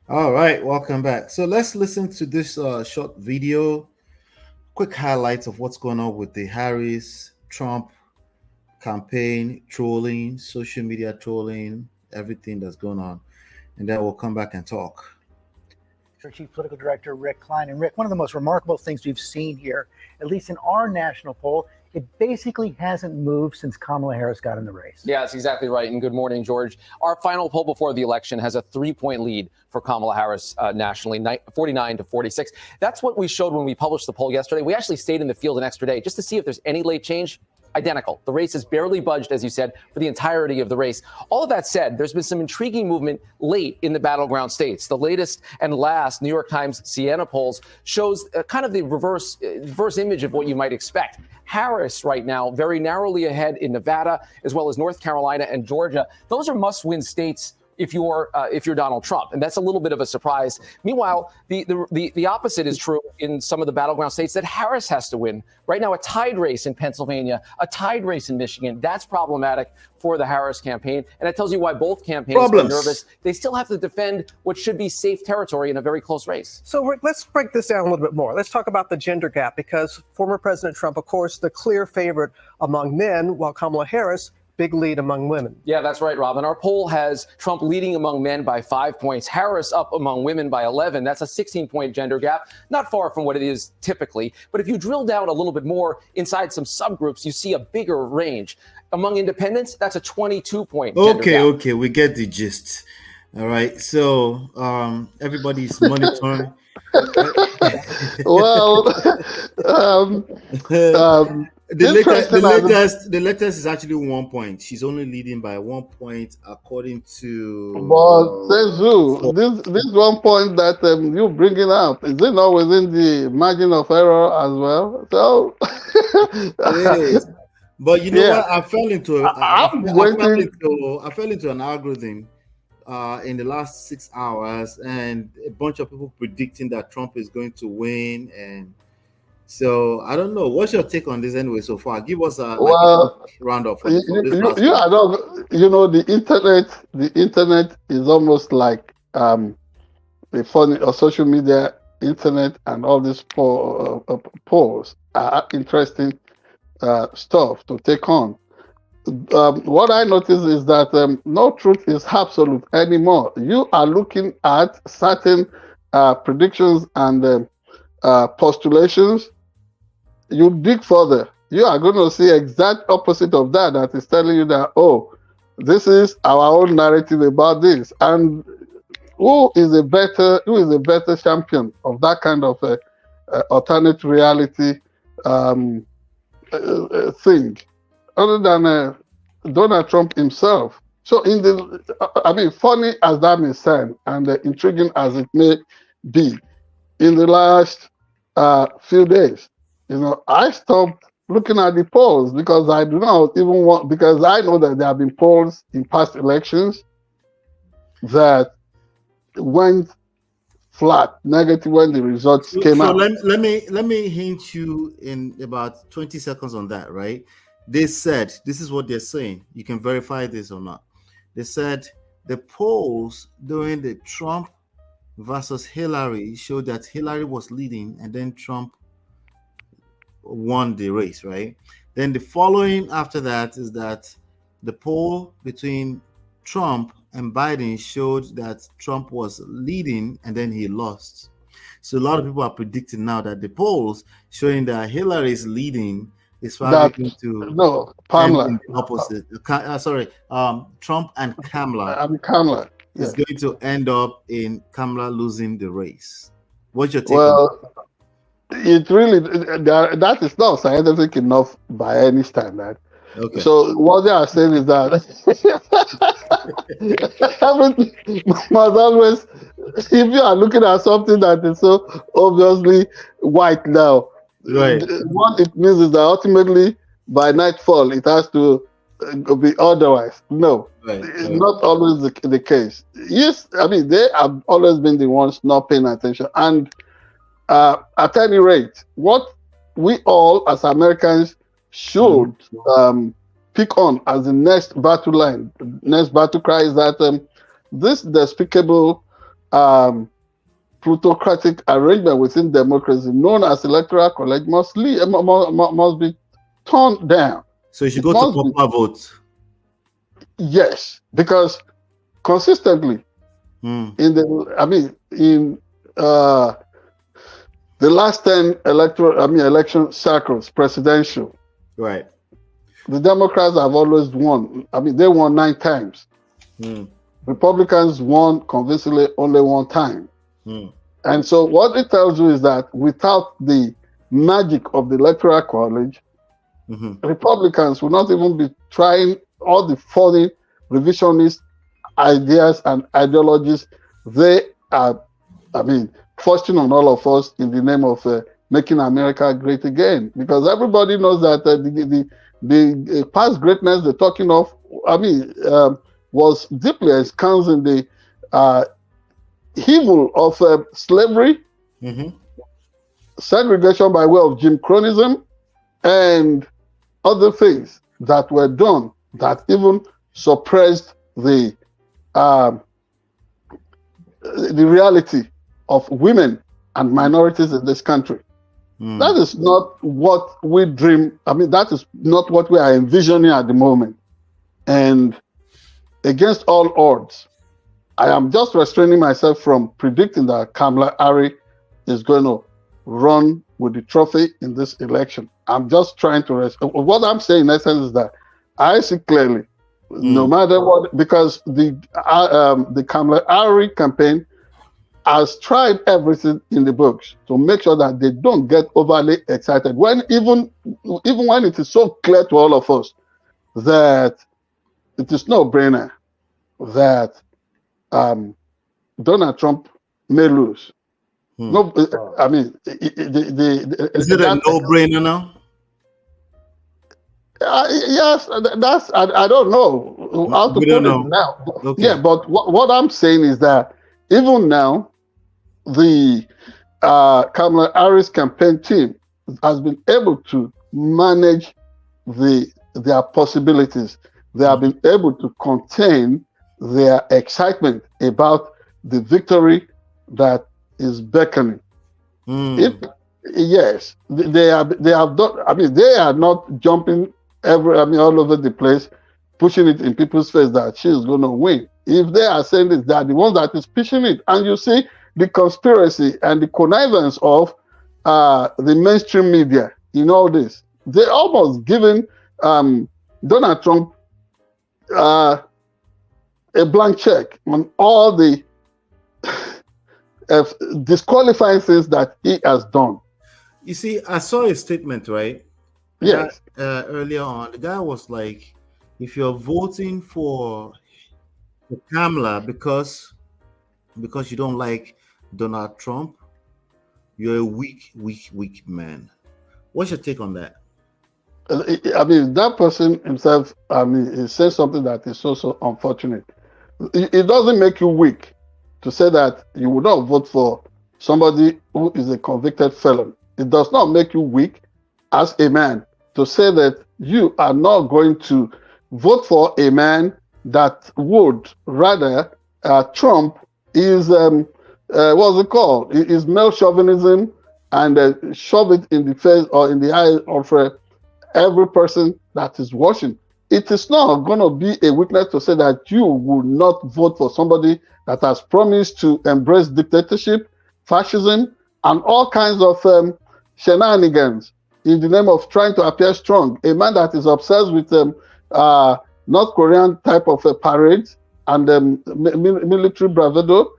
All right, welcome back. So let's listen to this short video, quick highlights of what's going on with the Harris Trump campaign, trolling, social media trolling, everything that's going on. And then we'll come back and talk. Our Chief Political Director, Rick Klein. And Rick, one of the most remarkable things we've seen here, at least in our national poll, it basically hasn't moved since Kamala Harris got in the race. Yeah, that's exactly right. And good morning, George. Our final poll before the election has a 3-point lead for Kamala Harris nationally, 49 to 46. That's what we showed when we published the poll yesterday. We actually stayed in the field an extra day just to see if there's any late change. Identical. The race has barely budged, as you said, for the entirety of the race. All of that said, there's been some intriguing movement late in the battleground states. The latest and last New York Times Siena polls shows kind of the reverse image of what you might expect. Harris right now very narrowly ahead in Nevada, as well as North Carolina and Georgia. Those are must-win states if you're Donald Trump, and that's a little bit of a surprise. Meanwhile, the opposite is true in some of the battleground states that Harris has to win. Right now, a tied race in Pennsylvania, a tied race in Michigan. That's problematic for the Harris campaign, and it tells you why both campaigns are nervous. They still have to defend what should be safe territory in a very close race. So Rick, let's break this down a little bit more. Let's talk about the gender gap, because former President Trump, of course, the clear favorite among men, while Kamala Harris, big lead among women. Yeah, that's right, Robin. Our poll has Trump leading among men by 5 points, Harris up among women by 11. That's a 16-point gender gap, not far from what it is typically. But if you drill down a little bit more inside some subgroups, you see a bigger range. Among independents, that's a 22-point gender gap. Okay, we get the gist. All right, so everybody's monitoring. Well, the latest is actually 1 point. She's only leading by 1 point according to. But Senzu, this 1 point that you bringing up, is it not within the margin of error as well? So it is. But you know what? I fell into an algorithm in the last 6 hours, and a bunch of people predicting that Trump is going to win. And so I don't know. What's your take on this anyway so far? Give us a roundup. The internet is almost like the funny or social media internet, and all these polls are interesting stuff to take on. What I notice is that no truth is absolute anymore. You are looking at certain predictions and postulations. You dig further, you are going to see exact opposite of that. That is telling you that, oh, this is our own narrative about this, and who is a better champion of that kind of alternate reality thing, other than Donald Trump himself. So funny as that may sound, and intriguing as it may be, in the last few days, I stopped looking at the polls because I do not even want, because I know that there have been polls in past elections that went flat, negative when the results came out. Let me hint you in about 20 seconds on that, right? They said, this is what they're saying. You can verify this or not. They said the polls during the Trump versus Hillary showed that Hillary was leading, and then Trump won the race, right? Then the following after that is that the poll between Trump and Biden showed that Trump was leading, and then he lost. So a lot of people are predicting now that the polls showing that Hillary is leading is probably going to Pamela opposite. Trump and Kamala. Kamala is going to end up in Kamala losing the race. What's your take? Well, it really, that is not scientific enough by any standard. Okay. So what they are saying is that everything must always, if you are looking at something that is so obviously white now, right, what it means is that ultimately by nightfall it has to be otherwise. No, it's not always the case. Yes, they have always been the ones not paying attention. And at any rate, what we all as Americans should pick on as the next battle line, next battle cry is that this despicable plutocratic arrangement within democracy known as electoral college must be torn down. So you should It go to must be, popular vote. yes, because consistently Mm. in the last 10 election cycles, presidential, Right. the Democrats have always won. They won 9 times. Mm. Republicans won convincingly only 1 time. Mm. And so what it tells you is that without the magic of the electoral college, Republicans will not even be trying all the funny revisionist ideas and ideologies they are, forcing on all of us in the name of making America great again. Because everybody knows that the past greatness they're talking of, was deeply ensconced in the evil of slavery, segregation by way of Jim Cronism, and other things that were done that even suppressed the reality of women and minorities in this country. That is not what we dream. That is not what we are envisioning at the moment. And against all odds, I am just restraining myself from predicting that Kamala Harris is going to run with the trophy in this election. I'm just trying to what I'm saying in essence is that I see clearly, no matter what, because the Kamala Harris campaign has tried everything in the books to make sure that they don't get overly excited. When even when it is so clear to all of us that it is no brainer that Donald Trump may lose. No, Is it a no-brainer now? Yes, that's I don't know how to put it now. Okay. Yeah, but what I'm saying is that even now, the Kamala Harris campaign team has been able to manage their possibilities. They have been able to contain their excitement about the victory that is beckoning. Yes, they have done. They are not jumping all over the place, pushing it in people's face that she is going to win. If they are saying this, they are the ones that is pushing it. And you see the conspiracy and the connivance of the mainstream media in all this. They're almost giving Donald Trump a blank check on all the disqualifying things that he has done. You see, I saw a statement, right? Yes. Earlier on, the guy was like, if you're voting for Kamala because you don't like Donald Trump, you're a weak man. What's your take on that? That person himself, he says something that is so unfortunate. It doesn't make you weak to say that you would not vote for somebody who is a convicted felon. It does not make you weak as a man to say that you are not going to vote for a man that would rather trump is what's it called? Is male chauvinism and shove it in the face or in the eye of every person that is watching. It is not going to be a weakness to say that you will not vote for somebody that has promised to embrace dictatorship, fascism, and all kinds of shenanigans in the name of trying to appear strong. A man that is obsessed with North Korean type of parades and military bravado.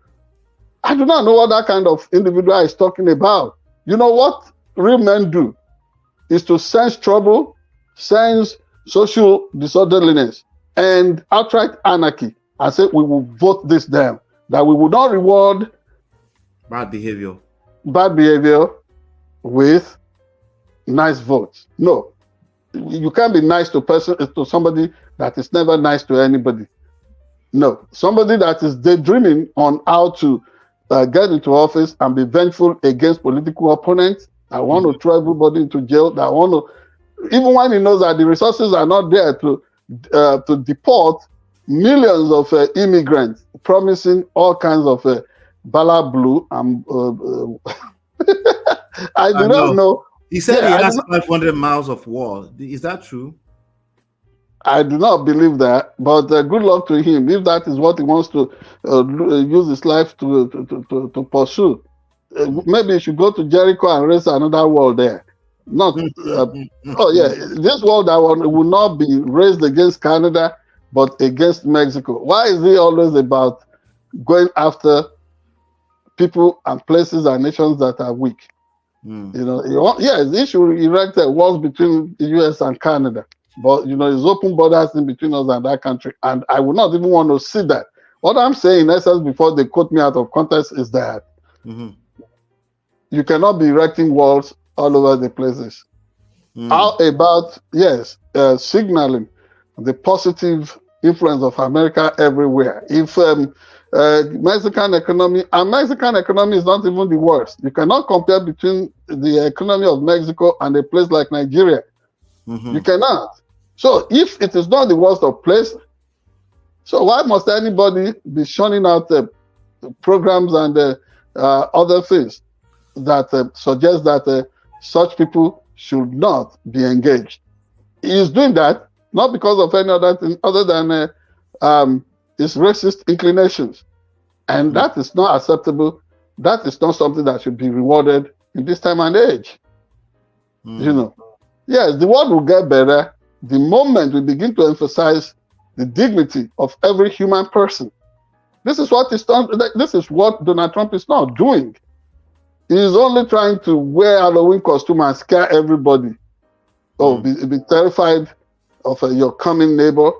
I do not know what that kind of individual is talking about. You know what real men do is to sense trouble, sense social disorderliness, and outright anarchy, and say we will vote this down, that we will not reward bad behavior with nice votes. No, you can't be nice to somebody that is never nice to anybody. No, somebody that is daydreaming on how to get into office and be vengeful against political opponents. I want to throw everybody into jail. That want to, even when he knows that the resources are not there to deport millions of immigrants, promising all kinds of Bala Blue. I do not know. He said Yeah, he has 500 miles of wall. Is that true? I do not believe that, but good luck to him if that is what he wants to use his life to pursue. Maybe he should go to Jericho and raise another wall there. Not, oh yeah, this wall that one will not be raised against Canada, but against Mexico. Why is he always about going after people and places and nations that are weak? You know, he should erect walls between the U.S. and Canada. But, you know, it's open borders in between us and that country. And I would not even want to see that. What I'm saying, in essence, before they quote me out of context, is that you cannot be erecting walls all over the places. How about, signaling the positive influence of America everywhere? If Mexican economy is not even the worst. You cannot compare between the economy of Mexico and a place like Nigeria. You cannot. So if it is not the worst of place, so why must anybody be shunning out programs and other things that suggest that such people should not be engaged? He is doing that not because of any other thing other than his racist inclinations. And that is not acceptable. That is not something that should be rewarded in this time and age. You know, yes, the world will get better the moment we begin to emphasize the dignity of every human person. This is what Donald Trump is not doing. He is only trying to wear Halloween costume and scare everybody. Be terrified of your coming neighbor.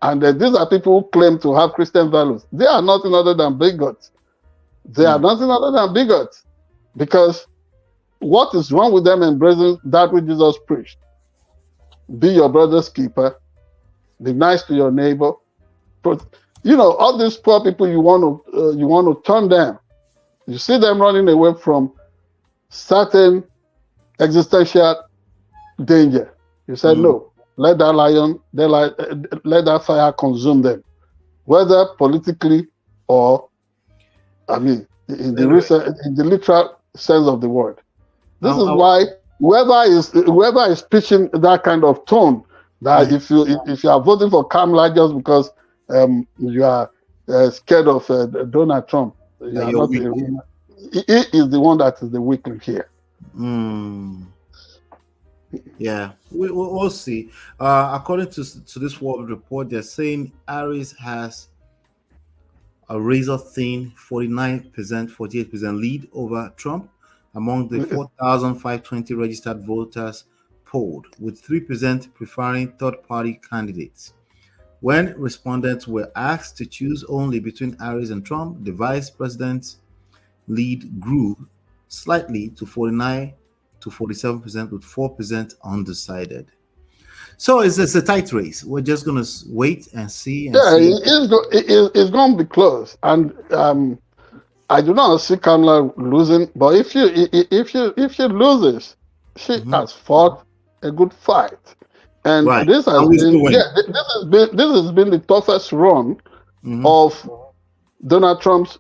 And these are people who claim to have Christian values. They are nothing other than bigots. They are nothing other than bigots. Because what is wrong with them embracing that which Jesus preached? Be your brother's keeper. Be nice to your neighbor. You know, all these poor people you want to turn down. You see them running away from certain existential danger. You said no. Let that let that fire consume them, whether politically or, in the literal sense of the word. This is why whoever is pitching that kind of tone, that if you are voting for Kamala just because you are scared of Donald Trump, he is the one that is the weakling here. Yeah, we'll see. According to this World Report, they're saying Harris has a razor thin 49%, 48% lead over Trump among the 4,520 registered voters polled, with 3% preferring third-party candidates. When respondents were asked to choose only between Harris and Trump, the vice president's lead grew slightly to 49 to 47%, with 4% undecided. So it's a tight race. We're just going to wait and see. It's going to be close. And I do not see Kamala losing. But if she loses, she has fought a good fight. And this has been the toughest run of Donald Trump's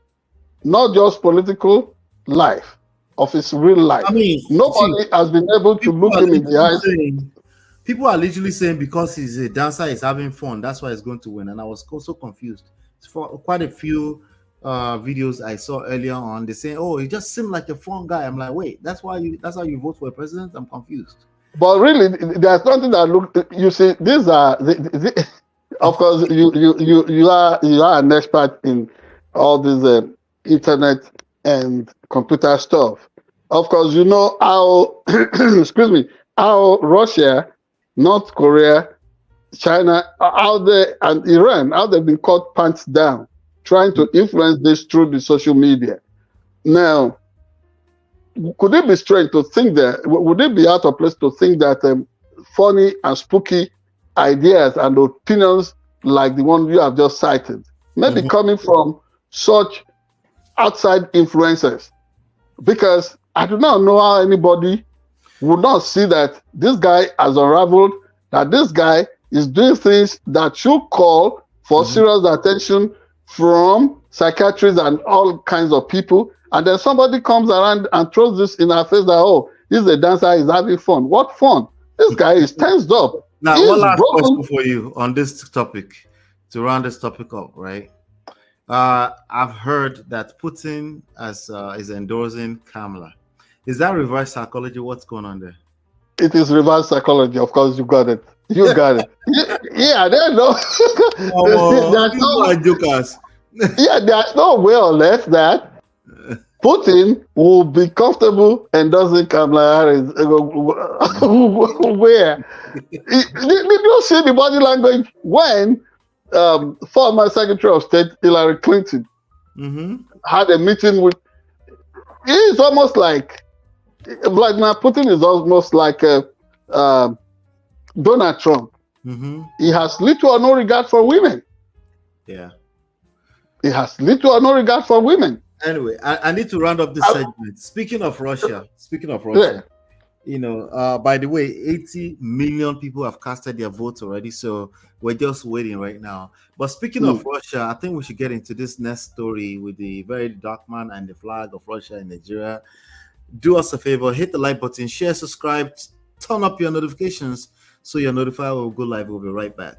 not just political life, of his real life. Nobody has been able to look him in the eyes. People are literally saying because he's a dancer, he's having fun, that's why he's going to win. And I was so confused. For quite a few videos I saw earlier on, they say, "Oh, he just seemed like a fun guy." I'm like, wait, that's how you vote for a president? I'm confused. But really, there's something that you see. These are of course you are an expert in all this internet and computer stuff. Of course, you know how how Russia, North Korea, China, and Iran, how they've been caught pants down, trying to influence this through the social media. Now, could it be strange to think that, would it be out of place to think that funny and spooky ideas and opinions like the one you have just cited may be coming from such outside influencers? Because I do not know how anybody would not see that this guy has unraveled, that this guy is doing things that should call for serious attention from psychiatrists and all kinds of people, and then somebody comes around and throws this in our face that, oh, this is a dancer, he's having fun. What fun? This guy is tensed up. Now, He's one last broken. question for you on this topic, to round this topic up, right? I've heard that Putin is endorsing Kamala. Is that reverse psychology? What's going on there? It is reverse psychology. Of course, you got it. You got it. Yeah, there's no. There's no jokers. Yeah, there's no way on earth that Putin will be comfortable endorsing Kamala Harris. Where? Did you see the body language when former Secretary of State Hillary Clinton had a meeting with? It's almost like Vladimir Putin is almost like Donald Trump. He has little or no regard for women. Yeah. He has little or no regard for women. Anyway, I need to round up this segment. Speaking of Russia, you know, by the way, 80 million people have casted their votes already, so we're just waiting right now. But speaking of Russia, I think we should get into this next story with the very dark man and the flag of Russia in Nigeria. Do us a favor, hit the like button, share, subscribe, turn up your notifications so you're notified when we go live. We'll be right back.